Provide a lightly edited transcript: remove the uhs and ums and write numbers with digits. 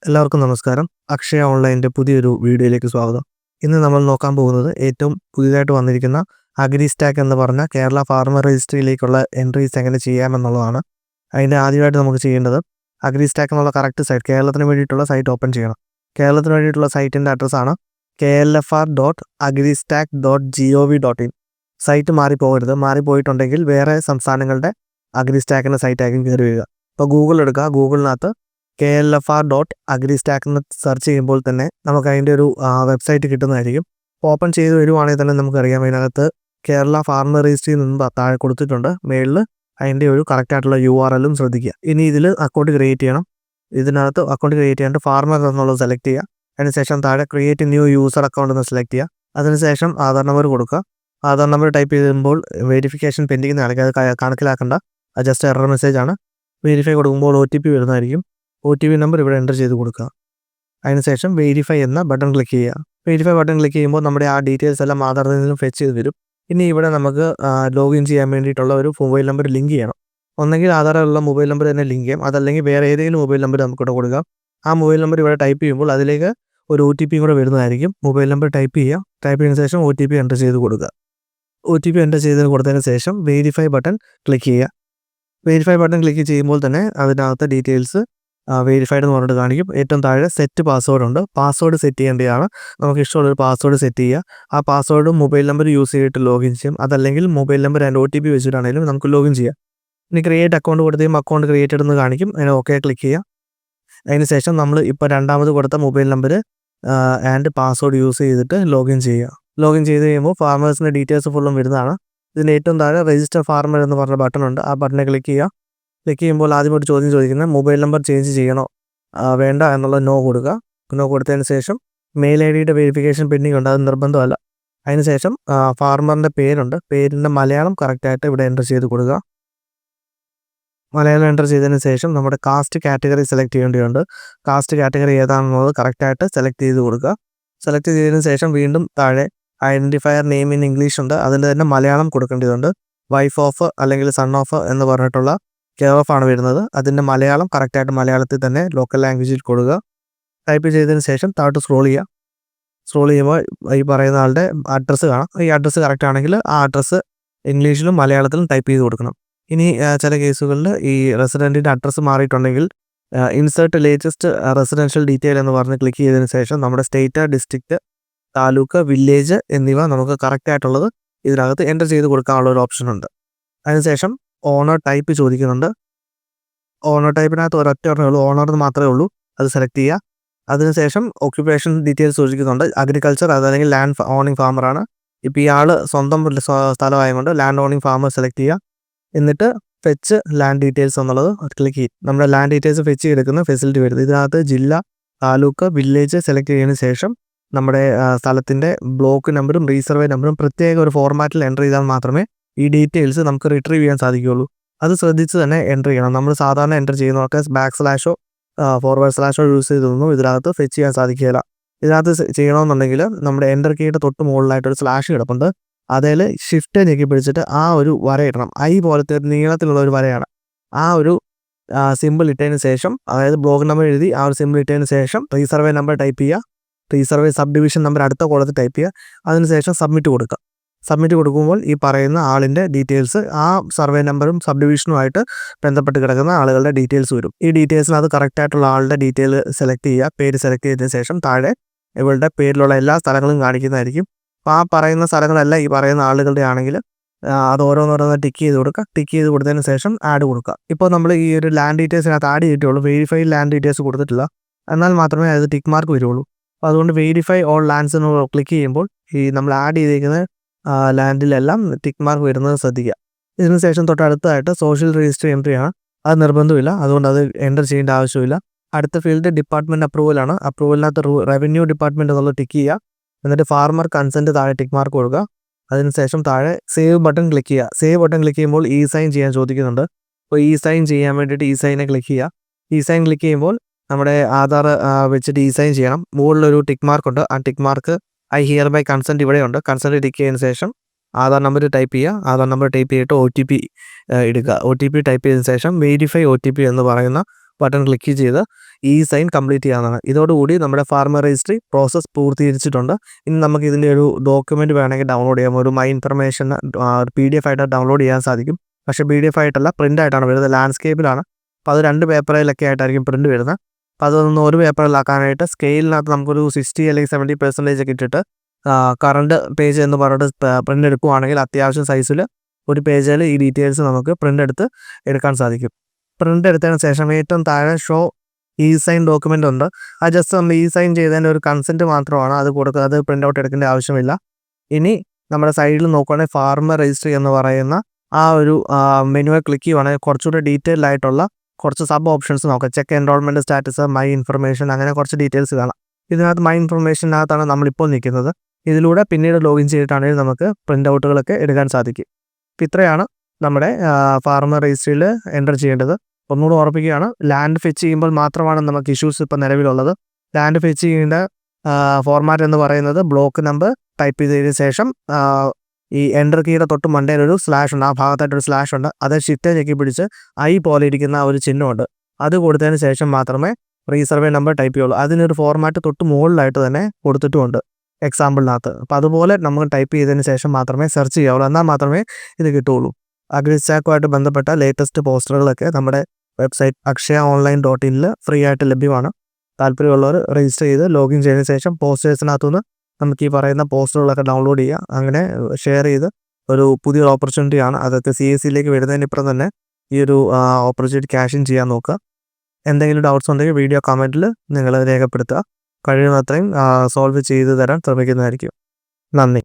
എല്ലാവർക്കും നമസ്കാരം. അക്ഷയ ഓൺലൈൻ്റെ പുതിയൊരു വീഡിയോയിലേക്ക് സ്വാഗതം. ഇന്ന് നമ്മൾ നോക്കാൻ പോകുന്നത് ഏറ്റവും പുതിയതായിട്ട് വന്നിരിക്കുന്ന അഗ്രി സ്റ്റാക്ക് എന്ന് പറഞ്ഞ കേരള ഫാർമർ രജിസ്ട്രിയിലേക്കുള്ള എൻട്രീസ് എങ്ങനെ ചെയ്യാമെന്നുള്ളതാണ്. അതിൻ്റെ ആദ്യമായിട്ട് നമുക്ക് ചെയ്യേണ്ടത് അഗ്രി സ്റ്റാക്ക് എന്നുള്ള കറക്റ്റ് സൈറ്റ്, കേരളത്തിന് വേണ്ടിയിട്ടുള്ള സൈറ്റ് ഓപ്പൺ ചെയ്യണം. കേരളത്തിന് വേണ്ടിയിട്ടുള്ള സൈറ്റിൻ്റെ അഡ്രസ്സാണ് klfr.agristack.gov.in. സൈറ്റ് മാറിപ്പോകരുത്. മാറിപ്പോയിട്ടുണ്ടെങ്കിൽ വേറെ സംസ്ഥാനങ്ങളുടെ അഗ്രി സ്റ്റാക്കിൻ്റെ സൈറ്റായിരിക്കും കയറി വരിക. ഇപ്പോൾ ഗൂഗിൾ എടുക്കുക. ഗൂഗിളിനകത്ത് klfr.agristack എന്ന് സെർച്ച് ചെയ്യുമ്പോൾ തന്നെ നമുക്ക് അതിൻ്റെ ഒരു വെബ്സൈറ്റ് കിട്ടുന്നതായിരിക്കും. ഓപ്പൺ ചെയ്ത് വരുവാണെങ്കിൽ തന്നെ നമുക്കറിയാം അതിനകത്ത് കേരള ഫാർമർ രജിസ്ട്രിയിൽ നിന്ന് താഴെ കൊടുത്തിട്ടുണ്ട്. മേളിൽ അതിൻ്റെ ഒരു കറക്റ്റായിട്ടുള്ള URL ശ്രദ്ധിക്കുക. ഇനി ഇതിൽ അക്കൗണ്ട് ക്രിയേറ്റ് ചെയ്യണം. ഇതിനകത്ത് അക്കൗണ്ട് ക്രിയേറ്റ് ചെയ്യാണ്ട് ഫാർമർ എന്നുള്ളത് സെലക്ട് ചെയ്യുക. അതിനുശേഷം താഴെ ക്രിയേറ്റ് ന്യൂ യൂസർ അക്കൗണ്ട് എന്ന് സെലക്ട് ചെയ്യുക. അതിനുശേഷം ആധാർ നമ്പർ കൊടുക്കുക. ആധാർ നമ്പർ ടൈപ്പ് ചെയ്യുമ്പോൾ വെരിഫിക്കേഷൻ പെൻഡിങ് കാണിക്കുക. അത് കണക്കിലാക്കേണ്ട, അത് ജസ്റ്റ് എറർ മെസ്സേജ് ആണ്. വെരിഫൈ കൊടുക്കുമ്പോൾ OTP വരുന്നതായിരിക്കും. OTP നമ്പർ ഇവിടെ എൻ്റർ ചെയ്ത് കൊടുക്കുക. അതിനുശേഷം വെരിഫൈ എന്ന ബട്ടൺ ക്ലിക്ക് ചെയ്യുക. വെരിഫൈ ബട്ടൺ ക്ലിക്ക് ചെയ്യുമ്പോൾ നമ്മുടെ ആ ഡീറ്റെയിൽസ് എല്ലാം ആധാറിൽ നിന്നും ഫെച്ച് ചെയ്ത് വരും. ഇനി ഇവിടെ നമുക്ക് ലോഗിൻ ചെയ്യാൻ വേണ്ടിയിട്ടുള്ള ഒരു മൊബൈൽ നമ്പർ ലിങ്ക് ചെയ്യണം. ഒന്നെങ്കിൽ ആധാറിലുള്ള മൊബൈൽ നമ്പർ തന്നെ ലിങ്ക് ചെയ്യാം, അതല്ലെങ്കിൽ വേറെ ഏതെങ്കിലും മൊബൈൽ നമ്പർ നമുക്കിവിടെ കൊടുക്കാം. ആ മൊബൈൽ നമ്പർ ഇവിടെ ടൈപ്പ് ചെയ്യുമ്പോൾ അതിലേക്ക് ഒരു OTP കൂടെ വരുന്നതായിരിക്കും. മൊബൈൽ നമ്പർ ടൈപ്പ് ചെയ്യുക. ടൈപ്പ് ചെയ്തതിന് ശേഷം OTP എൻ്റർ ചെയ്ത് കൊടുക്കുക. OTP എൻ്റർ ചെയ്ത് കൊടുത്തതിന് ശേഷം വെരിഫൈ ബട്ടൺ ക്ലിക്ക് ചെയ്യുക. വെരിഫൈ ബട്ടൺ ക്ലിക്ക് ചെയ്യുമ്പോൾ തന്നെ അതിനകത്ത് ഡീറ്റെയിൽസ് വെരിഫൈഡ് എന്ന് പറഞ്ഞിട്ട് കാണിക്കും. ഏറ്റവും താഴെ സെറ്റ് പാസ്വേഡ് ഉണ്ട്. പാസ്വേഡ് സെറ്റ് ചെയ്യേണ്ടതാണ്. നമുക്ക് ഇഷ്ടമുള്ളൊരു പാസ്വേഡ് സെറ്റ് ചെയ്യുക. ആ പാസ്വേഡ് മൊബൈൽ നമ്പർ യൂസ് ചെയ്തിട്ട് ലോഗിൻ ചെയ്യും, അതല്ലെങ്കിൽ മൊബൈൽ നമ്പർ ആൻഡ് OTP വെച്ചിട്ടാണെങ്കിലും നമുക്ക് ലോഗിൻ ചെയ്യാം. ഇനി ക്രിയേറ്റ് അക്കൗണ്ട് കൊടുത്ത് അക്കൗണ്ട് ക്രിയേറ്റഡ് എന്ന് കാണിക്കും. അതിന് ഓക്കെ ക്ലിക്ക് ചെയ്യുക. അതിന് ശേഷം നമ്മൾ ഇപ്പോൾ രണ്ടാമത് കൊടുത്ത mobile number and password use ചെയ്തിട്ട് ലോഗിൻ ചെയ്യുക. ലോഗിൻ ചെയ്ത് കഴിയുമ്പോൾ ഫാർമേഴ്സിൻ്റെ ഡീറ്റെയിൽസ് ഫുള്ളും വരുന്നതാണ്. ഇതിന് ഏറ്റവും താഴെ രജിസ്റ്റർ ഫാർമർ എന്ന് പറഞ്ഞ ബട്ടൺ ഉണ്ട്. ആ ബട്ടനെ ക്ലിക്ക് ചെയ്യുക. ക്ലിക്ക് ചെയ്യുമ്പോൾ ആദ്യമായിട്ട് ചോദ്യം ചോദിക്കുന്നത് മൊബൈൽ നമ്പർ ചേഞ്ച് ചെയ്യണോ വേണ്ട എന്നുള്ള നോ കൊടുക്കുക. നോ കൊടുത്തതിന് ശേഷം മെയിൽ ID വെരിഫിക്കേഷൻ പെൻഡിങ് ഉണ്ട്, അത് നിർബന്ധമല്ല. അതിനുശേഷം ഫാർമറിൻ്റെ പേരുണ്ട്. പേരിൻ്റെ മലയാളം കറക്റ്റായിട്ട് ഇവിടെ എൻ്റർ ചെയ്ത് കൊടുക്കുക. മലയാളം എൻ്റർ ചെയ്തതിന് ശേഷം നമ്മുടെ കാസ്റ്റ് കാറ്റഗറി സെലക്ട് ചെയ്യേണ്ടതുണ്ട്. കാസ്റ്റ് കാറ്റഗറി ഏതാണെന്നുള്ളത് കറക്റ്റായിട്ട് സെലക്ട് ചെയ്ത് കൊടുക്കുക. സെലക്ട് ചെയ്തതിന് ശേഷം വീണ്ടും താഴെ ഐഡൻറ്റിഫയർ നെയിം ഇൻ ഇംഗ്ലീഷ് ഉണ്ട്, അതിൻ്റെ തന്നെ മലയാളം കൊടുക്കേണ്ടതുണ്ട്. വൈഫ് ഓഫ് അല്ലെങ്കിൽ സൺ ഓഫ് എന്ന് പറഞ്ഞിട്ടുള്ള കെയർ ഓഫ് ആണ് വരുന്നത്. അതിൻ്റെ മലയാളം കറക്റ്റായിട്ട് മലയാളത്തിൽ തന്നെ ലോക്കൽ ലാംഗ്വേജിൽ കൊടുക്കുക. ടൈപ്പ് ചെയ്തതിന് ശേഷം താഴോട്ട് സ്ക്രോൾ ചെയ്യുക. സ്ക്രോൾ ചെയ്യുമ്പോൾ ഈ പറയുന്ന ആളുടെ അഡ്രസ്സ് കാണാം. ഈ അഡ്രസ്സ് കറക്റ്റ് ആണെങ്കിൽ ആ അഡ്രസ്സ് ഇംഗ്ലീഷിലും മലയാളത്തിലും ടൈപ്പ് ചെയ്ത് കൊടുക്കണം. ഇനി ചില കേസുകളിൽ ഈ റെസിഡൻറ്റിൻ്റെ അഡ്രസ്സ് മാറിയിട്ടുണ്ടെങ്കിൽ ഇൻസേർട്ട് ലേറ്റസ്റ്റ് റെസിഡൻഷ്യൽ ഡീറ്റെയിൽ എന്ന് പറഞ്ഞ് ക്ലിക്ക് ചെയ്തതിന് ശേഷം നമ്മുടെ സ്റ്റേറ്റ്, ഡിസ്ട്രിക്റ്റ്, താലൂക്ക്, വില്ലേജ് എന്നിവ നമുക്ക് കറക്റ്റായിട്ടുള്ളത് ഇതിനകത്ത് എൻ്റർ ചെയ്ത് കൊടുക്കാനുള്ള ഒരു ഓപ്ഷൻ ഉണ്ട്. അതിനുശേഷം ഓണർ ടൈപ്പ് ചോദിക്കുന്നുണ്ട്. ഓണർ ടൈപ്പിനകത്ത് ഒരൊറ്റ ഉള്ളൂ, ഓണർ മാത്രമേ ഉള്ളൂ, അത് സെലക്ട് ചെയ്യുക. അതിനുശേഷം ഓക്യുപ്പേഷൻ ഡീറ്റെയിൽസ് ചോദിക്കുന്നുണ്ട്. അഗ്രികൾച്ചർ അതല്ലെങ്കിൽ ലാൻഡ് ഓണിങ് ഫാമറാണ്. ഇപ്പോൾ ഇയാൾ സ്വന്തം സ്ഥലമായതുകൊണ്ട് ലാൻഡ് ഓണിങ് ഫാമർ സെലക്ട് ചെയ്യുക. എന്നിട്ട് ഫെച്ച് ലാൻഡ് ഡീറ്റെയിൽസ് എന്നുള്ളത് ക്ലിക്ക് ചെയ്യും. നമ്മുടെ ലാൻഡ് ഡീറ്റെയിൽസ് ഫെച്ച് ചെയ്തെടുക്കുന്ന ഫെസിലിറ്റി വരുന്നത്. ഇതിനകത്ത് ജില്ല, താലൂക്ക്, വില്ലേജ് സെലക്ട് ചെയ്തതിന് ശേഷം നമ്മുടെ സ്ഥലത്തിൻ്റെ ബ്ലോക്ക് നമ്പറും റീസർവേ നമ്പറും പ്രത്യേക ഒരു ഫോർമാറ്റിൽ എൻ്റർ ചെയ്താൽ മാത്രമേ ഈ ഡീറ്റെയിൽസ് നമുക്ക് റിട്രീവ് ചെയ്യാൻ സാധിക്കുകയുള്ളൂ. അത് ശ്രദ്ധിച്ച് തന്നെ എൻ്റർ ചെയ്യണം. നമ്മൾ സാധാരണ എൻ്റർ ചെയ്യുന്നതൊക്കെ // // യൂസ് ചെയ്തൊന്നും ഇതിനകത്ത് ഫെച്ച് ചെയ്യാൻ സാധിക്കില്ല. ഇതിനകത്ത് ചെയ്യണമെന്നുണ്ടെങ്കിൽ നമ്മുടെ എൻ്റർ കീയുടെ തൊട്ട് മുകളിലായിട്ടൊരു സ്ലാഷ് കിടപ്പുണ്ട്. അതിൽ ഷിഫ്റ്റ് ഞെക്കി പിടിച്ചിട്ട് ആ ഒരു വര ഇടണം. പോലത്തെ നീളത്തിലുള്ള ഒരു വരയാണ്. ആ ഒരു സിമ്പിൾ ഇട്ടതിന് ശേഷം, അതായത് ബ്ലോക്ക് നമ്പർ എഴുതി ആ ഒരു സിമ്പിൾ ഇട്ടതിന് ശേഷം റീസർവേ നമ്പർ ടൈപ്പ് ചെയ്യുക. റീസർവേ സബ് ഡിവിഷൻ നമ്പർ അടുത്ത കോളത്തിൽ ടൈപ്പ് ചെയ്യുക. അതിനുശേഷം സബ്മിറ്റ് കൊടുക്കുക. സബ്മിറ്റ് കൊടുക്കുമ്പോൾ ഈ പറയുന്ന ആളിൻ്റെ ഡീറ്റെയിൽസ് ആ സർവേ നമ്പറും സബ് ഡിവിഷനുമായിട്ട് ബന്ധപ്പെട്ട് കിടക്കുന്ന ആളുകളുടെ ഡീറ്റെയിൽസ് വരും. ഈ ഡീറ്റെയിൽസിനകത്ത് കറക്റ്റായിട്ടുള്ള ആളുടെ ഡീറ്റെയിൽ സെലക്ട് ചെയ്യുക. പേര് സെലക്ട് ചെയ്തതിന് ശേഷം താഴെ ഇവളുടെ പേരിലുള്ള എല്ലാ സ്ഥലങ്ങളും കാണിക്കുന്നതായിരിക്കും. അപ്പോൾ ആ പറയുന്ന സ്ഥലങ്ങളെല്ലാം ഈ പറയുന്ന ആളുകളുടെ ആണെങ്കിൽ അത് ഓരോന്നോരോന്ന് ടിക്ക് ചെയ്ത് കൊടുക്കുക. ടിക്ക് ചെയ്ത് കൊടുത്തതിന് ശേഷം ആഡ് കൊടുക്കുക. ഇപ്പോൾ നമ്മൾ ഈ ഒരു ലാൻഡ് ഡീറ്റെയിൽസിനകത്ത് ആഡ് ചെയ്തിട്ടുള്ളൂ, വെരിഫൈ ലാൻഡ് ഡീറ്റെയിൽസ് കൊടുത്തിട്ടില്ല. എന്നാൽ മാത്രമേ അത് ടിക്ക് മാർക്ക് വരുള്ളൂ. അപ്പോൾ അതുകൊണ്ട് വെരിഫൈ ഓൾ ലാൻഡ്സ് എന്ന് ക്ലിക്ക് ചെയ്യുമ്പോൾ ഈ നമ്മൾ ആഡ് ചെയ്തിരിക്കുന്ന ലാൻഡിലെല്ലാം ടിക്ക് മാർക്ക് വരുന്നത് ശ്രദ്ധിക്കുക. ഇതിനുശേഷം തൊട്ടടുത്തായിട്ട് സോഷ്യൽ രജിസ്റ്റർ എൻട്രിയാണ്. അത് നിർബന്ധമില്ല, അതുകൊണ്ട് അത് എൻ്റർ ചെയ്യേണ്ട ആവശ്യമില്ല. അടുത്ത ഫീൽഡ് ഡിപ്പാർട്ട്മെൻറ്റ് അപ്രൂവലാണ്. അപ്രൂവലിനകത്ത് റവന്യൂ ഡിപ്പാർട്ട്മെൻറ്റ് എന്നുള്ളത് ടിക്ക് ചെയ്യുക. എന്നിട്ട് ഫാർമർ കൺസെൻറ്റ് താഴെ ടിക്ക് മാർക്ക് കൊടുക്കുക. അതിനുശേഷം താഴെ സേവ് ബട്ടൺ ക്ലിക്ക് ചെയ്യുക. സേവ് ബട്ടൺ ക്ലിക്ക് ചെയ്യുമ്പോൾ ഇ സൈൻ ചെയ്യാൻ ചോദിക്കുന്നുണ്ട്. അപ്പോൾ ഇ സൈൻ ചെയ്യാൻ വേണ്ടിയിട്ട് ഇ സൈനെ ക്ലിക്ക് ചെയ്യുക. ഇ സൈൻ ക്ലിക്ക് ചെയ്യുമ്പോൾ നമ്മുടെ ആധാർ വെച്ചിട്ട് ഇ സൈൻ ചെയ്യണം. മുകളിലൊരു ടിക്ക് മാർക്ക് ഉണ്ട്. ആ tick mark I hear by consent ഇവിടെയുണ്ട്. കൺസെൻറ്റ് ടിക്ക് ചെയ്തതിന് ശേഷം ആധാർ നമ്പർ ടൈപ്പ് ചെയ്യുക. ആധാർ നമ്പർ ടൈപ്പ് ചെയ്തിട്ട് OTP എടുക്കുക. OTP ടൈപ്പ് ചെയ്തതിന് ശേഷം വെരിഫൈ OTP എന്ന് പറയുന്ന ബട്ടൺ ക്ലിക്ക് ചെയ്ത് ഇ സൈൻ കംപ്ലീറ്റ് ചെയ്യാവുന്നതാണ്. ഇതോടുകൂടി നമ്മുടെ ഫാർമർ രജിസ്ട്രി പ്രോസസ്സ് പൂർത്തീകരിച്ചിട്ടുണ്ട്. ഇനി നമുക്ക് ഇതിൻ്റെ ഒരു ഡോക്യുമെൻറ്റ് വേണമെങ്കിൽ ഡൗൺലോഡ് ചെയ്യാം. ഒരു മൈ ഇൻഫർമേഷൻ PDF ആയിട്ട് ഡൗൺലോഡ് ചെയ്യാൻ സാധിക്കും. പക്ഷേ PDF ആയിട്ടല്ല, പ്രിൻ്റ് ആയിട്ടാണ് വരുന്നത്. ലാൻഡ്സ്കേപ്പിലാണ്. അപ്പോൾ അത് 2 പേപ്പറിലൊക്കെ ആയിട്ടായിരിക്കും പ്രിൻ്റ് വരുന്നത്. അപ്പോൾ അതൊന്ന് ഒരു പേപ്പറിലാക്കാനായിട്ട് സ്കെയിലിനകത്ത് നമുക്കൊരു 60 അല്ലെങ്കിൽ 70% ഒക്കെ ഇട്ടിട്ട് കറണ്ട് പേജ് എന്ന് പറഞ്ഞിട്ട് പ്രിൻ്റ് എടുക്കുകയാണെങ്കിൽ അത്യാവശ്യം സൈസിൽ ഒരു പേജിൽ ഈ ഡീറ്റെയിൽസ് നമുക്ക് പ്രിൻ്റ് എടുക്കാൻ സാധിക്കും. പ്രിൻ്റ് എടുത്തതിന് ശേഷം ഏറ്റവും താഴെ ഷോ ഇ സൈൻ ഡോക്യുമെൻ്റ് ഉണ്ട്. അത് ജസ്റ്റ് നമ്മൾ ഇ സൈൻ ചെയ്തതിൻ്റെ ഒരു കൺസെൻറ്റ് മാത്രമാണ് അത് കൊടുക്കുക. അത് പ്രിൻ്റ് ഔട്ട് എടുക്കേണ്ട ആവശ്യമില്ല. ഇനി നമ്മുടെ സൈഡിൽ നോക്കുകയാണെങ്കിൽ ഫാർമർ രജിസ്ട്രി എന്ന് പറയുന്ന ആ ഒരു മെനുവിൽ ക്ലിക്ക് ചെയ്യുവാണെങ്കിൽ കുറച്ചുകൂടി ഡീറ്റെയിൽഡ് ആയിട്ടുള്ള കുറച്ച് സബ് ഓപ്ഷൻസ് നോക്കാം. Check enrolment status, my information, അങ്ങനെ കുറച്ച് ഡീറ്റെയിൽസ് കാണാം. ഇതിനകത്ത് മൈ ഇൻഫർമേഷനകത്താണ് നമ്മളിപ്പോൾ നിൽക്കുന്നത്. ഇതിലൂടെ പിന്നീട് ലോഗിൻ ചെയ്തിട്ടാണെങ്കിൽ നമുക്ക് പ്രിൻ്റ് ഔട്ടുകളൊക്കെ എടുക്കാൻ സാധിക്കും. അപ്പോൾ ഇത്രയാണ് നമ്മുടെ ഫാർമർ രജിസ്ട്രിയിൽ എൻ്റർ ചെയ്യേണ്ടത്. ഒന്നുകൂടെ ഓർപ്പിക്കുകയാണ്, ലാൻഡ് ഫെച്ച് ചെയ്യുമ്പോൾ മാത്രമാണ് നമുക്ക് ഇഷ്യൂസ് ഇപ്പോൾ നിലവിലുള്ളത്. ലാൻഡ് ഫെച്ച് ചെയ്യേണ്ട ഫോർമാറ്റ് എന്ന് പറയുന്നത് ബ്ലോക്ക് നമ്പർ ടൈപ്പ് ചെയ്തതിന് ശേഷം ഈ എൻ്റർ കീയുടെ തൊട്ട് മണ്ടയിൽ ഒരു സ്ലാഷ് ഉണ്ട്. ആ ഭാഗത്തായിട്ടൊരു സ്ലാഷ് ഉണ്ട്. അത് ഷിഫ്റ്റ് ഞെക്കി പിടിച്ച് പോലെ ഇരിക്കുന്ന ഒരു ചിഹ്നമുണ്ട്. അത് കൊടുത്തതിന് ശേഷം മാത്രമേ റീസർവേ നമ്പർ ടൈപ്പ് ചെയ്യുള്ളൂ. അതിനൊരു ഫോർമാറ്റ് തൊട്ട് മുകളിലായിട്ട് തന്നെ കൊടുത്തിട്ടുമുണ്ട് എക്സാമ്പിളിനകത്ത്. അപ്പോൾ അതുപോലെ നമ്മൾ ടൈപ്പ് ചെയ്തതിന് ശേഷം മാത്രമേ സെർച്ച് ചെയ്യാവുള്ളൂ. എന്നാൽ മാത്രമേ ഇത് കിട്ടുകയുള്ളൂ. അഗ്രിസ്റ്റാക്കുമായിട്ട് ബന്ധപ്പെട്ട ലേറ്റസ്റ്റ് പോസ്റ്ററുകളൊക്കെ നമ്മുടെ വെബ്സൈറ്റ് akshayaonline.in ഫ്രീ ആയിട്ട് ലഭ്യമാണ്. താല്പര്യമുള്ളവർ രജിസ്റ്റർ ചെയ്ത് ലോഗിൻ ചെയ്തതിന് ശേഷം പോസ്റ്റേഴ്സിനകത്തുനിന്ന് നമുക്ക് ഈ പറയുന്ന പോസ്റ്ററുകളൊക്കെ ഡൗൺലോഡ് ചെയ്യുക. അങ്ങനെ ഷെയർ ചെയ്ത് ഒരു പുതിയൊരു ഓപ്പർച്യൂണിറ്റിയാണ്. അതൊക്കെ CSCയിലേക്ക് വരുന്നതിനിപ്പുറം തന്നെ ഈ ഒരു ഓപ്പർച്യൂണിറ്റി ക്യാഷ് ഇൻ ചെയ്യാൻ നോക്കുക. എന്തെങ്കിലും ഡൗട്ട്സ് ഉണ്ടെങ്കിൽ വീഡിയോ കമൻറ്റിൽ നിങ്ങൾ രേഖപ്പെടുത്തുക. കഴിയുന്നത്രയും സോൾവ് ചെയ്ത് തരാൻ ശ്രമിക്കുന്നതായിരിക്കും. നന്ദി.